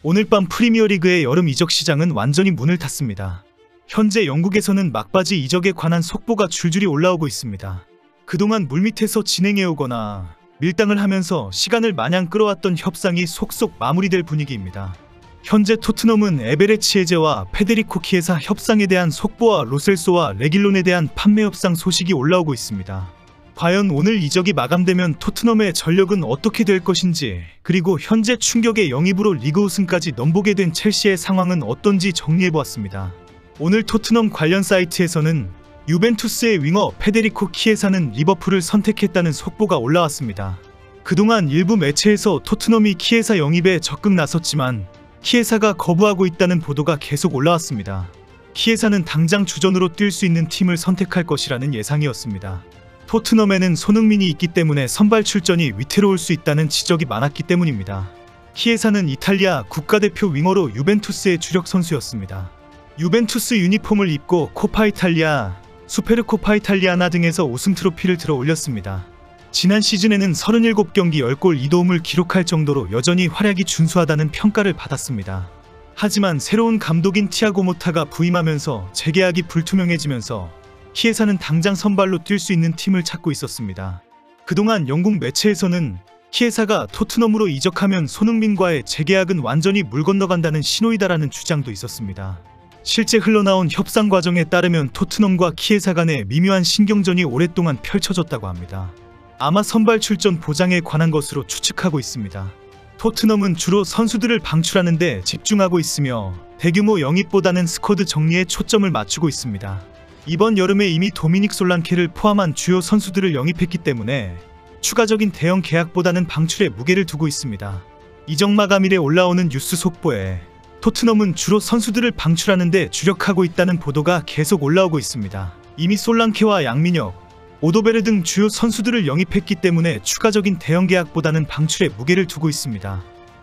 오늘 밤 프리미어리그의 여름 이적 시장은 완전히 문을 닫습니다. 현재 영국에서는 막바지 이적에 관한 속보가 줄줄이 올라오고 있습니다. 그동안 물밑에서 진행해오거나 밀당을 하면서 시간을 마냥 끌어왔던 협상이 속속 마무리될 분위기입니다. 현재 토트넘은 에베레치 에제와 페데리코 키에사 협상에 대한 속보와 로셀소와 레길론에 대한 판매 협상 소식이 올라오고 있습니다. 과연 오늘 이적이 마감되면 토트넘의 전력은 어떻게 될 것인지, 그리고 현재 충격의 영입으로 리그 우승까지 넘보게 된 첼시의 상황은 어떤지 정리해보았습니다. 오늘 토트넘 관련 사이트에서는 유벤투스의 윙어 페데리코 키에사는 리버풀을 선택했다는 속보가 올라왔습니다. 그동안 일부 매체에서 토트넘이 키에사 영입에 적극 나섰지만 키에사가 거부하고 있다는 보도가 계속 올라왔습니다. 키에사는 당장 주전으로 뛸 수 있는 팀을 선택할 것이라는 예상이었습니다. 토트넘에는 손흥민이 있기 때문에 선발 출전이 위태로울 수 있다는 지적이 많았기 때문입니다. 키에사는 이탈리아 국가대표 윙어로 유벤투스의 주력 선수였습니다. 유벤투스 유니폼을 입고 코파 이탈리아, 수페르코파 이탈리아나 등에서 우승 트로피를 들어 올렸습니다. 지난 시즌에는 37경기 10골 2도움을 기록할 정도로 여전히 활약이 준수하다는 평가를 받았습니다. 하지만 새로운 감독인 티아고 모타가 부임하면서 재계약이 불투명해지면서 키에사는 당장 선발로 뛸 수 있는 팀을 찾고 있었습니다. 그동안 영국 매체에서는 키에사가 토트넘으로 이적하면 손흥민과의 재계약은 완전히 물 건너간다는 신호이다라는 주장도 있었습니다. 실제 흘러나온 협상 과정에 따르면 토트넘과 키에사 간의 미묘한 신경전이 오랫동안 펼쳐졌다고 합니다. 아마 선발 출전 보장에 관한 것으로 추측하고 있습니다. 토트넘은 주로 선수들을 방출하는 데 집중하고 있으며 대규모 영입보다는 스쿼드 정리에 초점을 맞추고 있습니다. 이번 여름에 이미 도미닉 솔랑케를 포함한 주요 선수들을 영입했기 때문에 추가적인 대형 계약보다는 방출에 무게를 두고 있습니다. 이적 마감일에 올라오는 뉴스 속보에 토트넘은 주로 선수들을 방출하는 데 주력하고 있다는 보도가 계속 올라오고 있습니다. 이미 솔랑케와 양민혁, 오도베르 등 주요 선수들을 영입했기 때문에 추가적인 대형 계약보다는 방출에 무게를 두고 있습니다.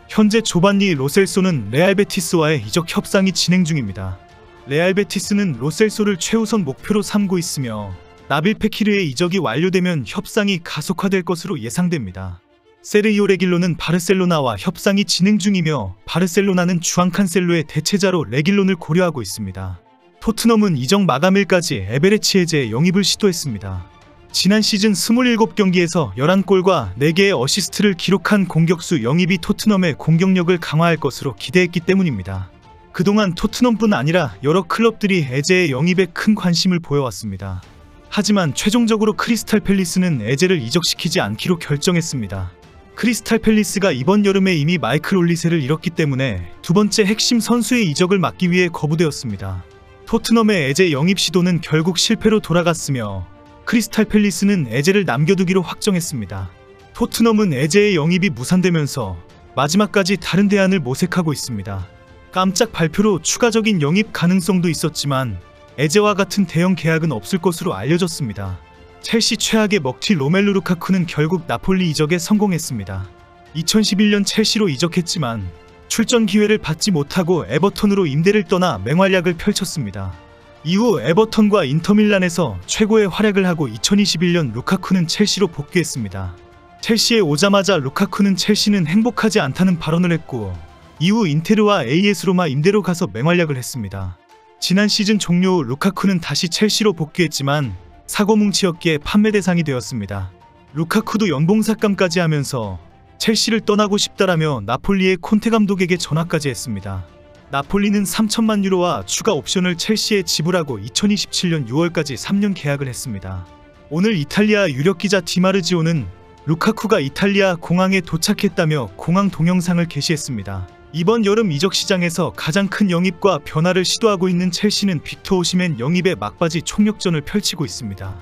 현재 조반니 로셀소는 레알 베티스와의 이적 협상이 진행 중입니다. 레알 베티스는 로셀소를 최우선 목표로 삼고 있으며 나빌 페키르의 이적이 완료되면 협상이 가속화될 것으로 예상됩니다. 세르히오 레길론은 바르셀로나와 협상이 진행 중이며 바르셀로나는 주앙 칸셀로의 대체자로 레길론을 고려하고 있습니다. 토트넘은 이적 마감일까지 에베레치 에제의 영입을 시도했습니다. 지난 시즌 27경기에서 11골과 4개의 어시스트를 기록한 공격수 영입이 토트넘의 공격력을 강화할 것으로 기대했기 때문입니다. 그동안 토트넘뿐 아니라 여러 클럽들이 에제의 영입에 큰 관심을 보여왔습니다. 하지만 최종적으로 크리스탈 팰리스는 에제를 이적시키지 않기로 결정했습니다. 크리스탈 팰리스가 이번 여름에 이미 마이클 올리세를 잃었기 때문에 두 번째 핵심 선수의 이적을 막기 위해 거부되었습니다. 토트넘의 에제 영입 시도는 결국 실패로 돌아갔으며 크리스탈 팰리스는 에제를 남겨두기로 확정했습니다. 토트넘은 에제의 영입이 무산되면서 마지막까지 다른 대안을 모색하고 있습니다. 깜짝 발표로 추가적인 영입 가능성도 있었지만 에제와 같은 대형 계약은 없을 것으로 알려졌습니다. 첼시 최악의 먹튀 로멜루 루카쿠는 결국 나폴리 이적에 성공했습니다. 2011년 첼시로 이적했지만 출전 기회를 받지 못하고 에버턴으로 임대를 떠나 맹활약을 펼쳤습니다. 이후 에버턴과 인터밀란에서 최고의 활약을 하고 2021년 루카쿠는 첼시로 복귀했습니다. 첼시에 오자마자 루카쿠는 첼시는 행복하지 않다는 발언을 했고 이후 인테르와 AS 로마 임대로 가서 맹활약을 했습니다. 지난 시즌 종료 후 루카쿠는 다시 첼시로 복귀했지만 사고뭉치였기에 판매 대상이 되었습니다. 루카쿠도 연봉 삭감까지 하면서 첼시를 떠나고 싶다라며 나폴리의 콘테 감독에게 전화까지 했습니다. 나폴리는 3천만 유로와 추가 옵션을 첼시에 지불하고 2027년 6월까지 3년 계약을 했습니다. 오늘 이탈리아 유력 기자 디마르지오는 루카쿠가 이탈리아 공항에 도착했다며 공항 동영상을 게시했습니다. 이번 여름 이적 시장에서 가장 큰 영입과 변화를 시도하고 있는 첼시는 빅터 오시멘 영입에 막바지 총력전을 펼치고 있습니다.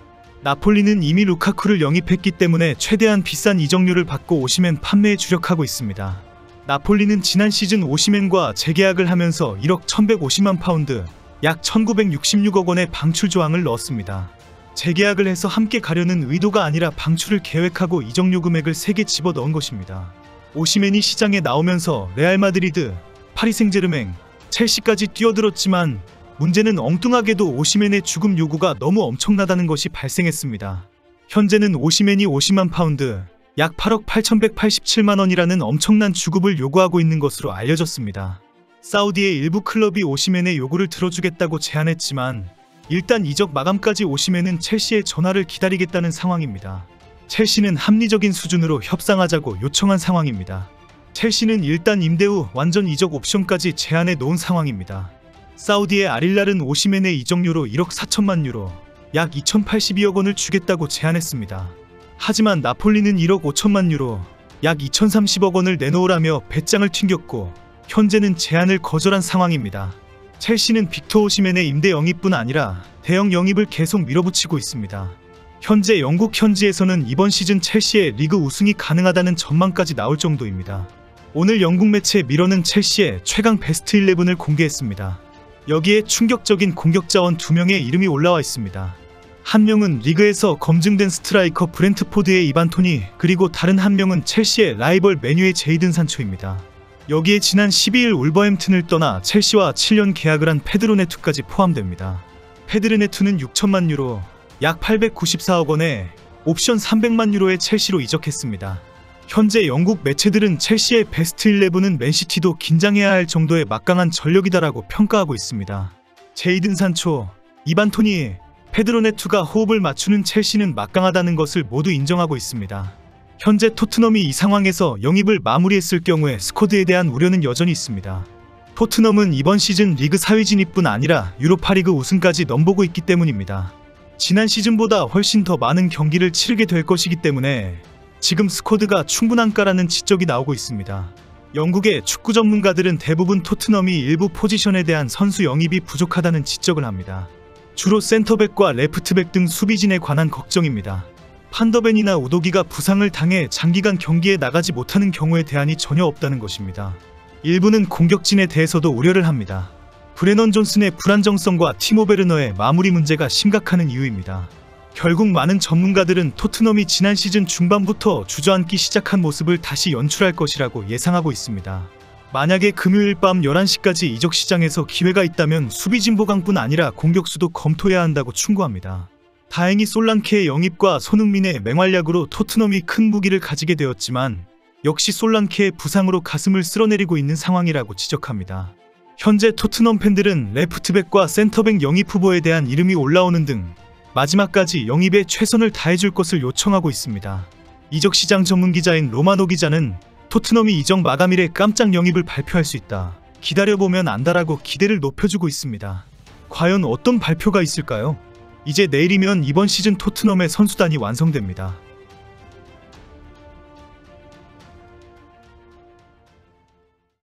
나폴리는 이미 루카쿠를 영입했기 때문에 최대한 비싼 이적료를 받고 오시멘 판매에 주력하고 있습니다. 나폴리는 지난 시즌 오시멘과 재계약을 하면서 1억 1150만 파운드, 약 1966억 원의 방출 조항을 넣었습니다. 재계약을 해서 함께 가려는 의도가 아니라 방출을 계획하고 이적료 금액을 3개 집어넣은 것입니다. 오시멘이 시장에 나오면서 레알 마드리드, 파리 생제르맹, 첼시까지 뛰어들었지만 문제는 엉뚱하게도 오시멘의 주급 요구가 너무 엄청나다는 것이 발생했습니다. 현재는 오시멘이 50만 파운드, 약 8억 8,187만 원이라는 엄청난 주급을 요구하고 있는 것으로 알려졌습니다. 사우디의 일부 클럽이 오시멘의 요구를 들어주겠다고 제안했지만 일단 이적 마감까지 오시멘은 첼시의 전화를 기다리겠다는 상황입니다. 첼시는 합리적인 수준으로 협상하자고 요청한 상황입니다. 첼시는 일단 임대 후 완전 이적 옵션까지 제안해 놓은 상황입니다. 사우디의 알힐랄은 오시멘의 이적료로 1억 4천만 유로, 약 2,082억 원을 주겠다고 제안했습니다. 하지만 나폴리는 1억 5천만 유로, 약 2,030억 원을 내놓으라며 배짱을 튕겼고 현재는 제안을 거절한 상황입니다. 첼시는 빅터 오시멘의 임대 영입뿐 아니라 대형 영입을 계속 밀어붙이고 있습니다. 현재 영국 현지에서는 이번 시즌 첼시의 리그 우승이 가능하다는 전망까지 나올 정도입니다. 오늘 영국 매체 미러는 첼시의 최강 베스트 11을 공개했습니다. 여기에 충격적인 공격 자원 2명의 이름이 올라와 있습니다. 한 명은 리그에서 검증된 스트라이커 브렌트포드의 이반 토니, 그리고 다른 한 명은 첼시의 라이벌 맨유의 제이든 산초입니다. 여기에 지난 12일 울버햄튼을 떠나 첼시와 7년 계약을 한 페드로 네투까지 포함됩니다. 페드로 네투는 6천만 유로, 약 894억 원에 옵션 300만 유로에 첼시로 이적했습니다. 현재 영국 매체들은 첼시의 베스트 11은 맨시티도 긴장해야 할 정도의 막강한 전력이다라고 평가하고 있습니다. 제이든 산초, 이반 토니, 페드로 네투가 호흡을 맞추는 첼시는 막강하다는 것을 모두 인정하고 있습니다. 현재 토트넘이 이 상황에서 영입을 마무리했을 경우에 스쿼드에 대한 우려는 여전히 있습니다. 토트넘은 이번 시즌 리그 4위 진입뿐 아니라 유로파리그 우승까지 넘보고 있기 때문입니다. 지난 시즌보다 훨씬 더 많은 경기를 치르게 될 것이기 때문에 지금 스쿼드가 충분한가라는 지적이 나오고 있습니다. 영국의 축구 전문가들은 대부분 토트넘이 일부 포지션에 대한 선수 영입이 부족하다는 지적을 합니다. 주로 센터백과 레프트백 등 수비진에 관한 걱정입니다. 판더벤이나 우도기가 부상을 당해 장기간 경기에 나가지 못하는 경우에 대안이 전혀 없다는 것입니다. 일부는 공격진에 대해서도 우려를 합니다. 브레넌 존슨의 불안정성과 티모 베르너의 마무리 문제가 심각한 이유입니다. 결국 많은 전문가들은 토트넘이 지난 시즌 중반부터 주저앉기 시작한 모습을 다시 연출할 것이라고 예상하고 있습니다. 만약에 금요일 밤 11시까지 이적 시장에서 기회가 있다면 수비진 보강뿐 아니라 공격수도 검토해야 한다고 충고합니다. 다행히 솔랑케의 영입과 손흥민의 맹활약으로 토트넘이 큰 무기를 가지게 되었지만 역시 솔랑케의 부상으로 가슴을 쓸어내리고 있는 상황이라고 지적합니다. 현재 토트넘 팬들은 레프트백과 센터백 영입 후보에 대한 이름이 올라오는 등 마지막까지 영입에 최선을 다해줄 것을 요청하고 있습니다. 이적시장 전문기자인 로마노 기자는 토트넘이 이적 마감일에 깜짝 영입을 발표할 수 있다. 기다려보면 안다라고 기대를 높여주고 있습니다. 과연 어떤 발표가 있을까요? 이제 내일이면 이번 시즌 토트넘의 선수단이 완성됩니다.